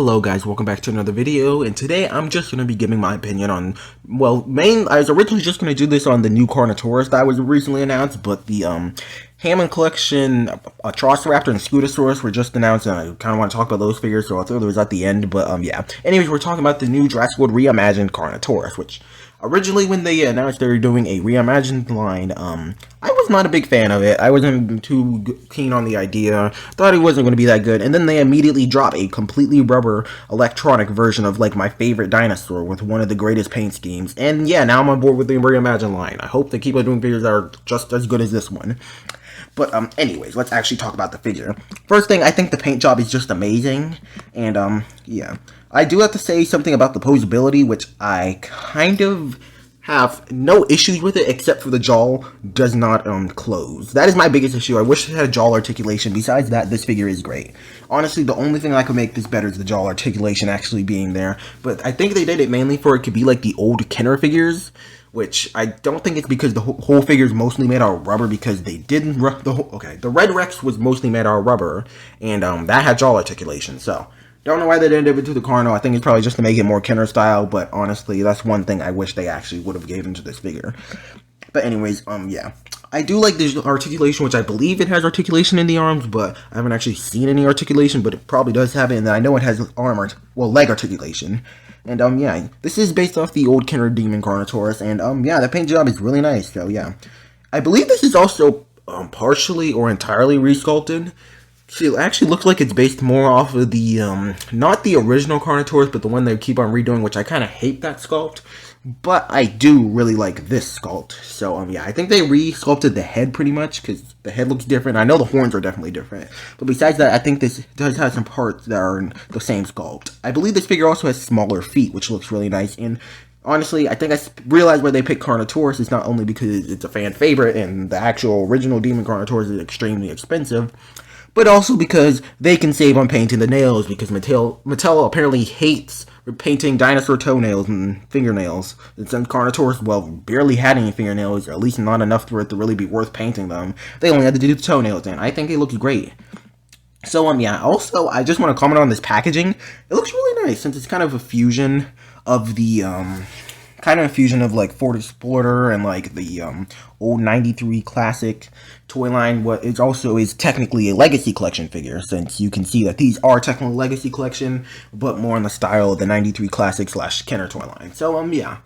Hello guys, welcome back to another video, and today I'm just going to be giving my opinion on, well, I was originally just going to do this on the new Carnotaurus that was recently announced, but the Hammond collection, atrociraptor and scutosaurus were just announced, and I kind of want to talk about those figures, so I'll throw those at the end, but yeah. Anyways, we're talking about the new Jurassic World reimagined Carnotaurus, which originally when they announced they were doing a reimagined line, I was not a big fan of it. I wasn't too keen on the idea, thought it wasn't going to be that good, and then they immediately drop a completely rubber electronic version of like my favorite dinosaur with one of the greatest paint schemes, and yeah, now I'm on board with the reimagined line. I hope they keep on doing figures that are just as good as this one. But anyways, let's actually talk about the figure. First thing, I think the paint job is just amazing, and yeah. I do have to say something about the posability, which I kind of have no issues with it, except for the jaw does not close. That is my biggest issue. I wish it had jaw articulation. Besides that, this figure is great. Honestly, the only thing that could make this better is the jaw articulation actually being there. But I think they did it mainly for it to be like the old Kenner figures, which I don't think it's because the whole figure is mostly made out of rubber, because they didn't, the Red Rex was mostly made out of rubber, and that had jaw articulation, so don't know why they didn't give it to the Carno. I think it's probably just to make it more Kenner style, but honestly, that's one thing I wish they actually would have given to this figure. But anyways, yeah. I do like the articulation, which I believe it has articulation in the arms, but I haven't actually seen any articulation, but it probably does have it, and I know it has leg articulation. And yeah, this is based off the old Kenner Demon Carnotaurus, and yeah, the paint job is really nice, so yeah. I believe this is also partially or entirely resculpted. See, it actually looks like it's based more off of the, not the original Carnotaurus, but the one they keep on redoing, which I kind of hate that sculpt. But I do really like this sculpt. So, yeah, I think they re-sculpted the head pretty much, because the head looks different. I know the horns are definitely different. But besides that, I think this does have some parts that are in the same sculpt. I believe this figure also has smaller feet, which looks really nice. And honestly, I think I realized why they picked Carnotaurus is not only because it's a fan favorite and the actual original Demon Carnotaurus is extremely expensive, but also because they can save on painting the nails, because Mattel apparently hates painting dinosaur toenails and fingernails. And since Carnotaurus, well, barely had any fingernails, or at least not enough for it to really be worth painting them, they only had to do the toenails, and I think it looks great. So, yeah, also, I just want to comment on this packaging. It looks really nice, since it's kind of a fusion of the, like Ford Explorer and like the old 93 classic toy line. What it also is technically a legacy collection figure, since you can see that these are technically legacy collection, but more in the style of the 93 classic / Kenner toy line. So yeah.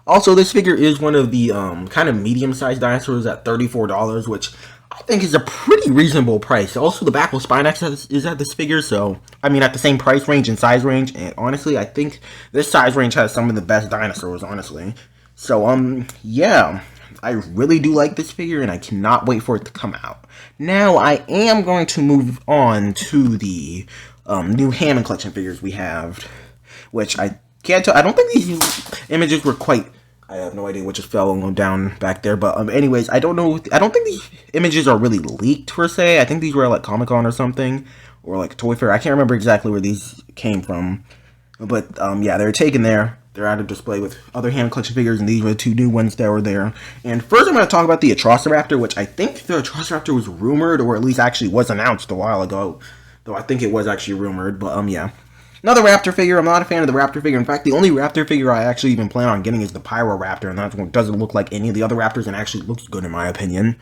Also, this figure is one of the kind of medium-sized dinosaurs at $34, which I think is a pretty reasonable price. Also, the back with Spinax is at this figure, so, I mean, at the same price range and size range, and honestly, I think this size range has some of the best dinosaurs, honestly. So, yeah, I really do like this figure, and I cannot wait for it to come out. Now, I am going to move on to the new Hammond collection figures we have, which I can't tell. I don't think these images were quite, I have no idea what just fell down back there, but anyways, I don't know, I don't think these images are really leaked per se. I think these were like Comic-Con or something, or like Toy Fair. I can't remember exactly where these came from, but yeah, they're taken there. They're out of display with other Hammond collection figures, and these were the two new ones that were there. And first I'm going to talk about the atrociraptor, which I think the atrociraptor was rumored, or at least actually was announced a while ago, though I think it was actually rumored, but yeah. Another raptor figure. I'm not a fan of the raptor figure. In fact, the only raptor figure I actually even plan on getting is the Pyroraptor, and that one doesn't look like any of the other raptors and actually looks good in my opinion.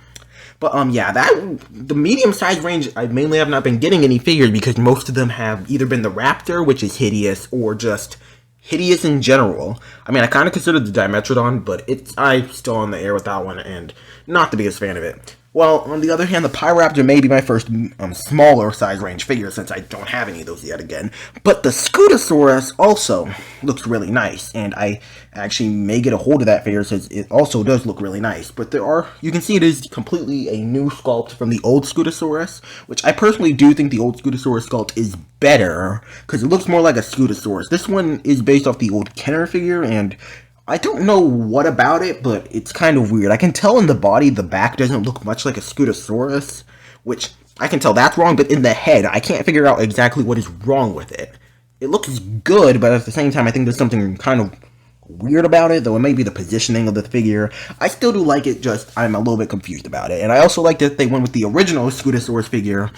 But yeah, the medium size range, I mainly have not been getting any figures because most of them have either been the raptor, which is hideous, or just hideous in general. I mean, I kind of consider the Dimetrodon, but I'm still on the air with that one and not the biggest fan of it. Well, on the other hand, the Pyroraptor may be my first smaller size range figure, since I don't have any of those yet again. But the Scutosaurus also looks really nice, and I actually may get a hold of that figure since it also does look really nice. But you can see it is completely a new sculpt from the old Scutosaurus, which I personally do think the old Scutosaurus sculpt is better, because it looks more like a Scutosaurus. This one is based off the old Kenner figure, and I don't know what about it, but it's kind of weird. I can tell in the body, the back doesn't look much like a Scutosaurus, which I can tell that's wrong, but in the head, I can't figure out exactly what is wrong with it. It looks good, but at the same time, I think there's something kind of weird about it, though it may be the positioning of the figure. I still do like it, just I'm a little bit confused about it. And I also like that they went with the original Scutosaurus figure,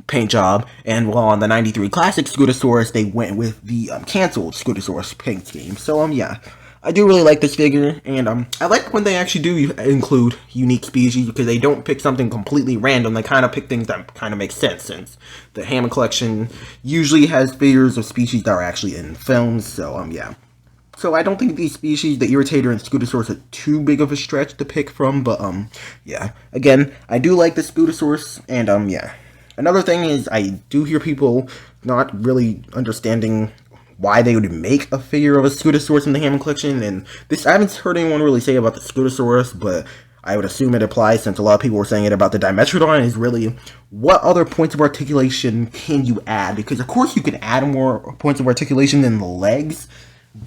paint job, and while on the 93 Classic Scutosaurus, they went with the canceled Scutosaurus paint scheme. So, yeah. I do really like this figure, and I like when they actually do include unique species, because they don't pick something completely random. They kind of pick things that kind of make sense, since the Hammond collection usually has figures of species that are actually in films, so, yeah. So I don't think these species, the Irritator and Scutosaurus, are too big of a stretch to pick from, but, yeah. Again, I do like the Scutosaurus, and, yeah. Another thing is, I do hear people not really understanding why they would make a figure of a Scutosaurus in the Hammond collection, and this, I haven't heard anyone really say about the Scutosaurus, but I would assume it applies, since a lot of people were saying it about the Dimetrodon, is really, what other points of articulation can you add? Because, of course, you can add more points of articulation than the legs,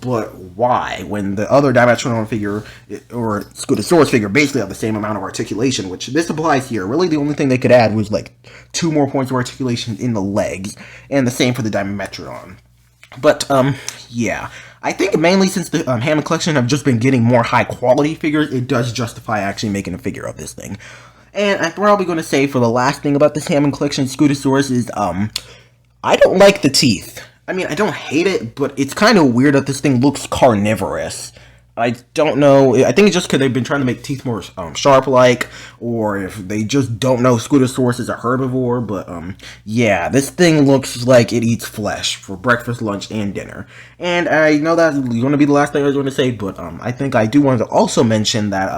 but why? When the other Dimetrodon figure, or Scutosaurus figure, basically have the same amount of articulation, which this applies here. Really, the only thing they could add was, like, 2 more points of articulation in the legs, and the same for the Dimetrodon. But, yeah, I think mainly since the Hammond collection have just been getting more high-quality figures, it does justify actually making a figure of this thing. And I'm probably going to say, for the last thing about this Hammond collection Scutosaurus is, I don't like the teeth. I mean, I don't hate it, but it's kind of weird that this thing looks carnivorous. I don't know, I think it's just because they've been trying to make teeth more sharp-like, or if they just don't know Scutosaurus is a herbivore, but, yeah, this thing looks like it eats flesh for breakfast, lunch, and dinner. And I know that's going to be the last thing I was going to say, but, I think I do want to also mention that,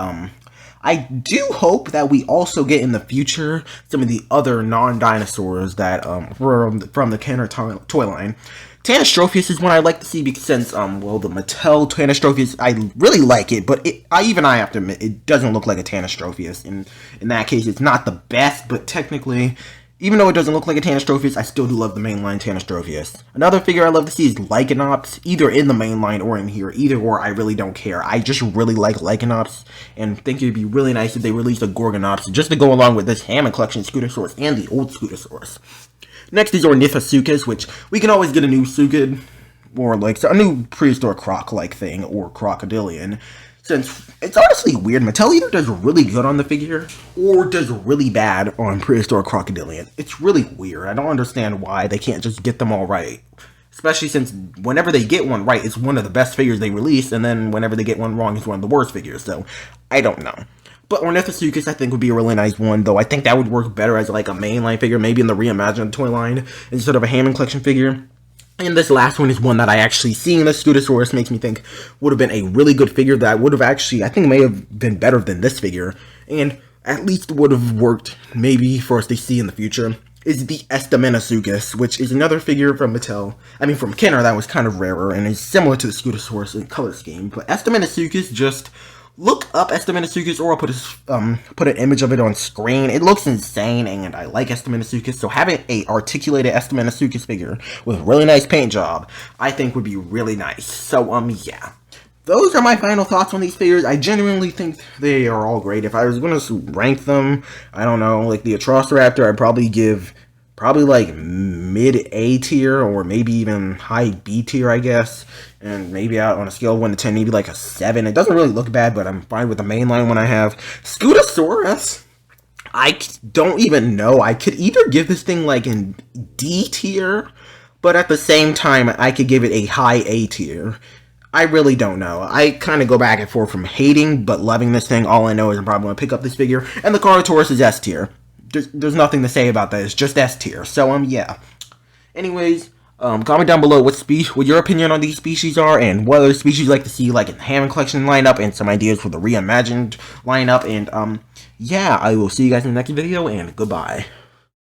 I do hope that we also get in the future some of the other non-dinosaurs that, from the Kenner toy line. Tanystropheus is one I'd like to see, because since, well, the Mattel Tanystropheus, I really like it, but I have to admit, it doesn't look like a Tanystropheus. In that case, it's not the best, but technically, even though it doesn't look like a Tanystropheus, I still do love the mainline Tanystropheus. Another figure I love to see is Lycanops, either in the mainline or in here. Either or, I really don't care. I just really like Lycanops, and think it'd be really nice if they released a Gorgonops, just to go along with this Hammond collection Scutosaurus and the old Scutosaurus. Next is Ornithosuchus, which we can always get a new Suchid, or like a new prehistoric croc-like thing, or crocodilian. Since it's honestly weird, Mattel either does really good on the figure, or does really bad on prehistoric crocodilian. It's really weird. I don't understand why they can't just get them all right. Especially since whenever they get one right, it's one of the best figures they release, and then whenever they get one wrong, it's one of the worst figures, so I don't know. But Ornithosuchus, I think, would be a really nice one, though I think that would work better as, like, a mainline figure, maybe in the reimagined toy line, instead of a Hammond collection figure. And this last one is one that I actually, seeing the Scutosaurus makes me think would have been a really good figure that would have actually, I think, may have been better than this figure, and at least would have worked, maybe, for us to see in the future, is the Estaminosuchus, which is another figure from Mattel, from Kenner, that was kind of rarer, and is similar to the Scutosaurus in color scheme, but Estaminosuchus, just look up Estaminosuchus, or I'll put an image of it on screen. It looks insane, and I like Estaminosuchus, so having a articulated Estaminosuchus figure with a really nice paint job, I think would be really nice. So, yeah. Those are my final thoughts on these figures. I genuinely think they are all great. If I was going to rank them, I don't know, like the atrociraptor, I'd probably give like mid A tier, or maybe even high B tier, I guess. And maybe out on a scale of 1 to 10, maybe like a 7. It doesn't really look bad, but I'm fine with the mainline one I have. Scutosaurus, I don't even know. I could either give this thing like in D tier, but at the same time, I could give it a high A tier. I really don't know. I kind of go back and forth from hating, but loving this thing. All I know is I'm probably going to pick up this figure. And the Carnotaurus is S tier. There's nothing to say about that. It's just S tier. So, yeah. Anyways, comment down below what your opinion on these species are, and what other species you'd like to see, like, in the Hammond collection lineup, and some ideas for the reimagined lineup. And, yeah, I will see you guys in the next video, and goodbye.